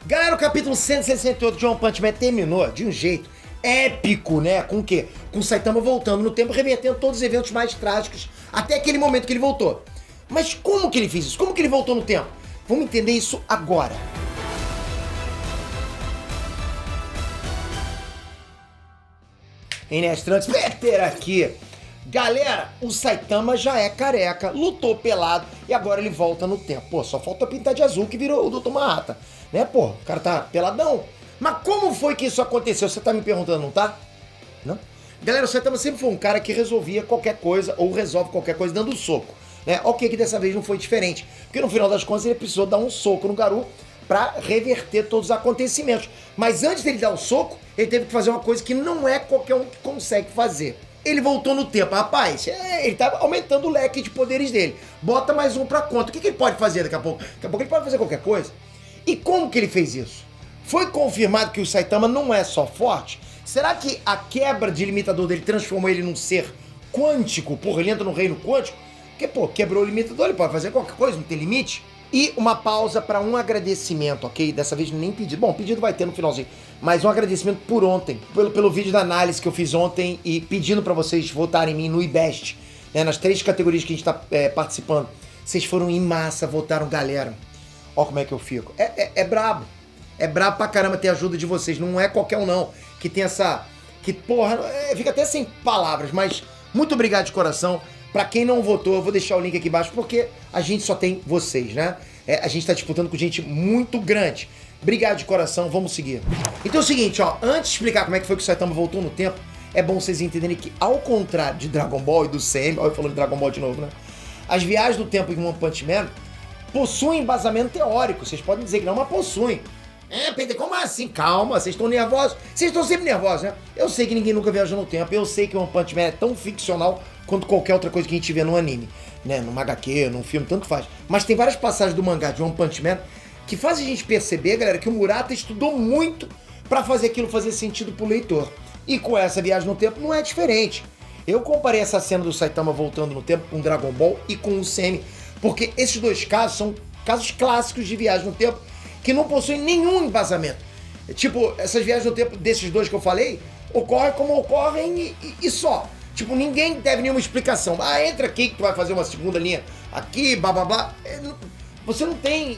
Galera, o capítulo 168 de One Punch Man terminou de um jeito épico, né? Com o quê? Com o Saitama voltando no tempo, revertendo todos os eventos mais trágicos até aquele momento que ele voltou. Mas como que ele fez isso? Como que ele voltou no tempo? Vamos entender isso agora. Inês Trunks, Peter aqui. Galera, o Saitama já é careca, lutou pelado e agora ele volta no tempo. Pô, só falta pintar de azul que virou o Dr. Manhattan, né, pô? O cara tá peladão. Mas como foi que isso aconteceu? Você tá me perguntando, não tá? Não? Galera, o Saitama sempre foi um cara que resolvia qualquer coisa ou resolve qualquer coisa dando soco, né? Ok que dessa vez não foi diferente, porque no final das contas ele precisou dar um soco no Garou pra reverter todos os acontecimentos. Mas antes dele dar o soco, ele teve que fazer uma coisa que não é qualquer um que consegue fazer. Ele voltou no tempo. Rapaz, ele tá aumentando o leque de poderes dele. Bota mais um pra conta. O que ele pode fazer daqui a pouco? Daqui a pouco ele pode fazer qualquer coisa. E como que ele fez isso? Foi confirmado que o Saitama não é só forte? Será que a quebra de limitador dele transformou ele num ser quântico? Porra, ele entra no reino quântico? Porque, pô, quebrou o limitador, ele pode fazer qualquer coisa, não tem limite? E uma pausa para um agradecimento, ok? Dessa vez nem pedido. Bom, pedido vai ter no finalzinho. Mas um agradecimento por ontem. Pelo vídeo da análise que eu fiz ontem e pedindo para vocês votarem em mim no IBEST, né, nas 3 categorias que a gente tá participando. Vocês foram em massa, votaram galera. Ó como é que eu fico. É brabo. É brabo pra caramba ter a ajuda de vocês. Não é qualquer um não que tem essa... Que porra... fica até sem palavras, mas muito obrigado de coração. Pra quem não votou, eu vou deixar o link aqui embaixo, porque a gente só tem vocês, né? A gente tá disputando com gente muito grande. Obrigado de coração, vamos seguir. Então é o seguinte, ó, antes de explicar como é que foi que o Saitama voltou no tempo, é bom vocês entenderem que, ao contrário de Dragon Ball e do CM, olha eu falando de Dragon Ball de novo, né? As viagens do tempo em One Punch Man possuem embasamento teórico. Vocês podem dizer que não, mas possuem. Peter, como assim? Calma, vocês estão nervosos. Vocês estão sempre nervosos, né? Eu sei que ninguém nunca viajou no tempo, eu sei que o One Punch Man é tão ficcional quanto qualquer outra coisa que a gente vê no anime, né? Numa HQ, num filme, tanto faz. Mas tem várias passagens do mangá de One Punch Man que fazem a gente perceber, galera, que o Murata estudou muito pra fazer aquilo fazer sentido pro leitor. E com essa viagem no tempo não é diferente. Eu comparei essa cena do Saitama voltando no tempo com Dragon Ball e com o Semi, porque esses dois casos são casos clássicos de viagem no tempo que não possuem nenhum embasamento. Tipo, essas viagens no tempo desses dois que eu falei ocorrem como ocorrem e só. Tipo, ninguém deve nenhuma explicação. Entra aqui que tu vai fazer uma segunda linha aqui, blá blá blá. Você não tem...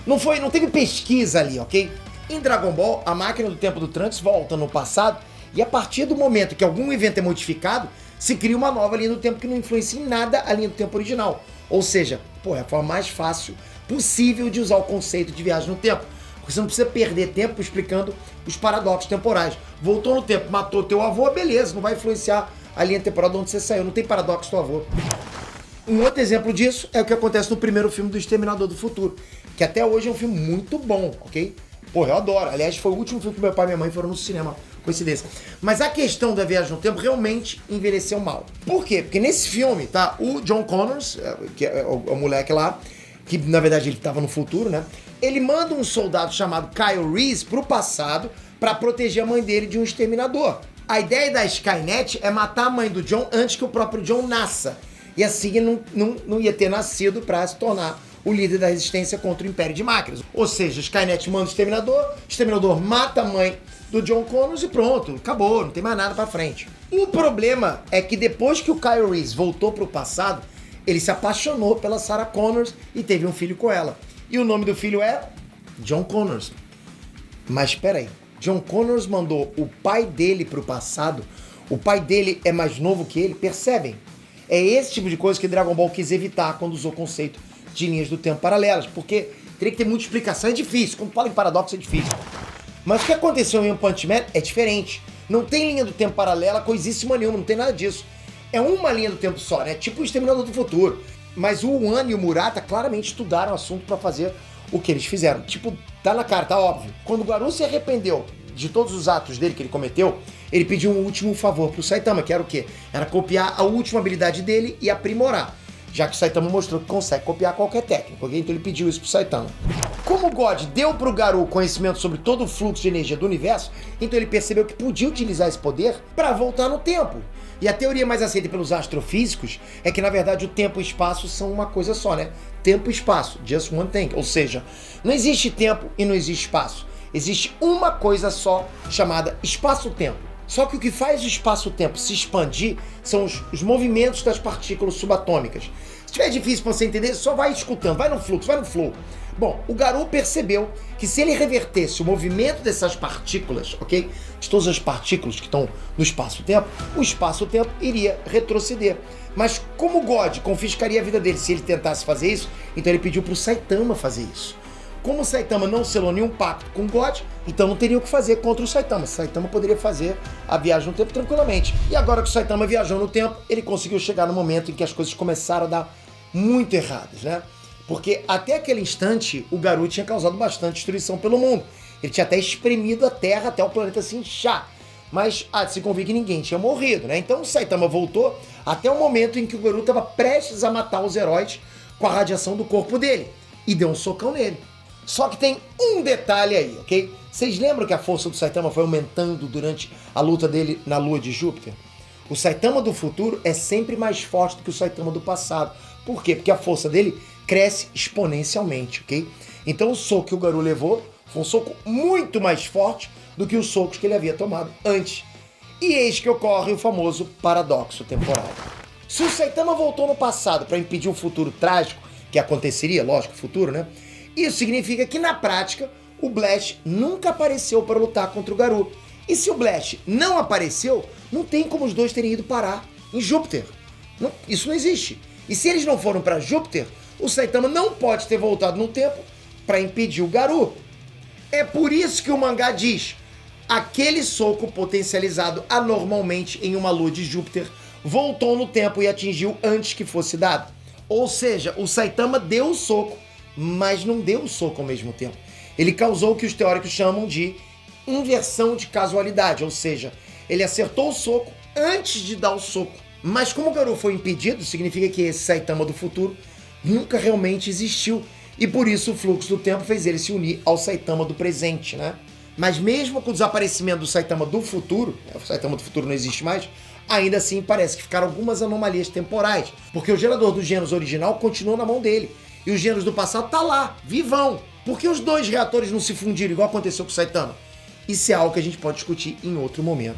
não teve pesquisa ali, ok? Em Dragon Ball, a máquina do tempo do Trunks volta no passado e a partir do momento que algum evento é modificado, se cria uma nova linha do tempo que não influencia em nada a linha do tempo original. Ou seja, é a forma mais fácil possível de usar o conceito de viagem no tempo. Porque você não precisa perder tempo explicando os paradoxos temporais. Voltou no tempo, matou teu avô, beleza, não vai influenciar a linha temporal de onde você saiu, não tem paradoxo do avô. Um outro exemplo disso é o que acontece no primeiro filme do Exterminador do Futuro, que até hoje é um filme muito bom, ok? Porra, eu adoro. Aliás, foi o último filme que meu pai e minha mãe foram no cinema, coincidência. Mas a questão da viagem no tempo realmente envelheceu mal. Por quê? Porque nesse filme, tá, o John Connors, que é o moleque lá, que na verdade ele estava no futuro, né? Ele manda um soldado chamado Kyle Reese pro passado para proteger a mãe dele de um exterminador. A ideia da Skynet é matar a mãe do John antes que o próprio John nasça. E assim ele não ia ter nascido para se tornar o líder da resistência contra o Império de Máquinas. Ou seja, Skynet manda o exterminador mata a mãe do John Connors e pronto, acabou, não tem mais nada pra frente. O problema é que depois que o Kyle Reese voltou pro passado, ele se apaixonou pela Sarah Connors e teve um filho com ela. E o nome do filho é John Connors. Mas espera aí, John Connors mandou o pai dele pro passado, o pai dele é mais novo que ele, percebem? É esse tipo de coisa que Dragon Ball quis evitar quando usou o conceito de linhas do tempo paralelas, porque teria que ter muita explicação, é difícil, quando fala em paradoxo é difícil. Mas o que aconteceu em One Punch Man é diferente. Não tem linha do tempo paralela, coisíssima nenhuma, não tem nada disso. É uma linha do tempo só, né? Tipo o Exterminador do Futuro. Mas o One e o Murata claramente estudaram o assunto pra fazer o que eles fizeram. Tipo, tá na cara, tá óbvio. Quando o Garou se arrependeu de todos os atos dele que ele cometeu, ele pediu um último favor pro Saitama, que era o quê? Era copiar a última habilidade dele e aprimorar. já que o Saitama mostrou que consegue copiar qualquer técnica, ok? Então ele pediu isso pro Saitama. Como o God deu pro Garou conhecimento sobre todo o fluxo de energia do universo, então ele percebeu que podia utilizar esse poder para voltar no tempo. E a teoria mais aceita pelos astrofísicos é que, na verdade, o tempo e o espaço são uma coisa só, né? Tempo e espaço, just one thing. Ou seja, não existe tempo e não existe espaço. Existe uma coisa só chamada espaço-tempo. Só que o que faz o espaço-tempo se expandir são os movimentos das partículas subatômicas. Se tiver difícil para você entender, só vai escutando, vai no fluxo, vai no flow. Bom, o Garou percebeu que se ele revertesse o movimento dessas partículas, ok? De todas as partículas que estão no espaço-tempo, o espaço-tempo iria retroceder. Mas como o God confiscaria a vida dele se ele tentasse fazer isso, então ele pediu para o Saitama fazer isso. Como o Saitama não selou nenhum pacto com o God, então não teria o que fazer contra o Saitama. O Saitama poderia fazer a viagem no tempo tranquilamente. E agora que o Saitama viajou no tempo, ele conseguiu chegar no momento em que as coisas começaram a dar muito erradas, né? Porque até aquele instante, o Garou tinha causado bastante destruição pelo mundo. Ele tinha até espremido a Terra até o planeta se inchar. Mas há de se convir que ninguém tinha morrido, né? Então o Saitama voltou até o momento em que o Garou estava prestes a matar os heróis com a radiação do corpo dele. E deu um socão nele. Só que tem um detalhe aí, ok? Vocês lembram que a força do Saitama foi aumentando durante a luta dele na lua de Júpiter? O Saitama do futuro é sempre mais forte do que o Saitama do passado. Por quê? Porque a força dele cresce exponencialmente, ok? Então o soco que o Garou levou foi um soco muito mais forte do que os socos que ele havia tomado antes. E eis que ocorre o famoso paradoxo temporal. Se o Saitama voltou no passado para impedir um futuro trágico, que aconteceria, lógico, futuro, né? Isso significa que, na prática, o Blast nunca apareceu para lutar contra o Garou. E se o Blast não apareceu, não tem como os dois terem ido parar em Júpiter. Não, isso não existe. E se eles não foram para Júpiter, o Saitama não pode ter voltado no tempo para impedir o Garou. É por isso que o mangá diz: aquele soco potencializado anormalmente em uma lua de Júpiter voltou no tempo e atingiu antes que fosse dado. Ou seja, o Saitama deu o soco, mas não deu o soco ao mesmo tempo. Ele causou o que os teóricos chamam de inversão de casualidade, ou seja, ele acertou o soco antes de dar o soco. Mas como o Garou foi impedido, significa que esse Saitama do futuro nunca realmente existiu, e por isso o fluxo do tempo fez ele se unir ao Saitama do presente, né? Mas mesmo com o desaparecimento do Saitama do futuro, o Saitama do futuro não existe mais, ainda assim parece que ficaram algumas anomalias temporais, porque o gerador do Genos original continuou na mão dele, e os Genos do passado tá lá, vivão. Por que os dois reatores não se fundiram igual aconteceu com o Saitama? Isso é algo que a gente pode discutir em outro momento.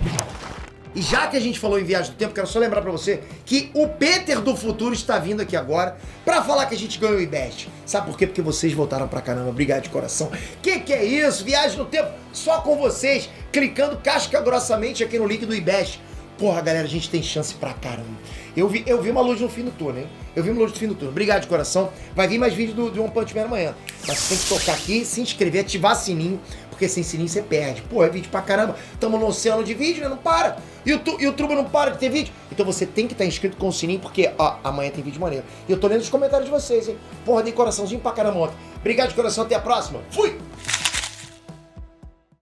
E já que a gente falou em Viagem do Tempo, quero só lembrar pra você que o Peter do futuro está vindo aqui agora pra falar que a gente ganhou o IBEST. Sabe por quê? Porque vocês voltaram pra caramba. Obrigado de coração. Que é isso? Viagem no Tempo só com vocês, clicando casca grossamente aqui no link do IBEST. Porra, galera, a gente tem chance pra caramba. Eu vi uma luz no fim do túnel, hein? Eu vi uma luz no fim do túnel. Obrigado de coração. Vai vir mais vídeo do One Punch Man amanhã. Mas você tem que tocar aqui, se inscrever, ativar sininho, porque sem sininho você perde. Pô, é vídeo pra caramba. Tamo no oceano de vídeo, né? Não para. E o YouTube não para de ter vídeo. Então você tem que estar inscrito com o sininho, porque, ó, amanhã tem vídeo maneiro. E eu tô lendo os comentários de vocês, hein? Porra, dei coraçãozinho pra caramba ontem. Obrigado de coração, até a próxima. Fui!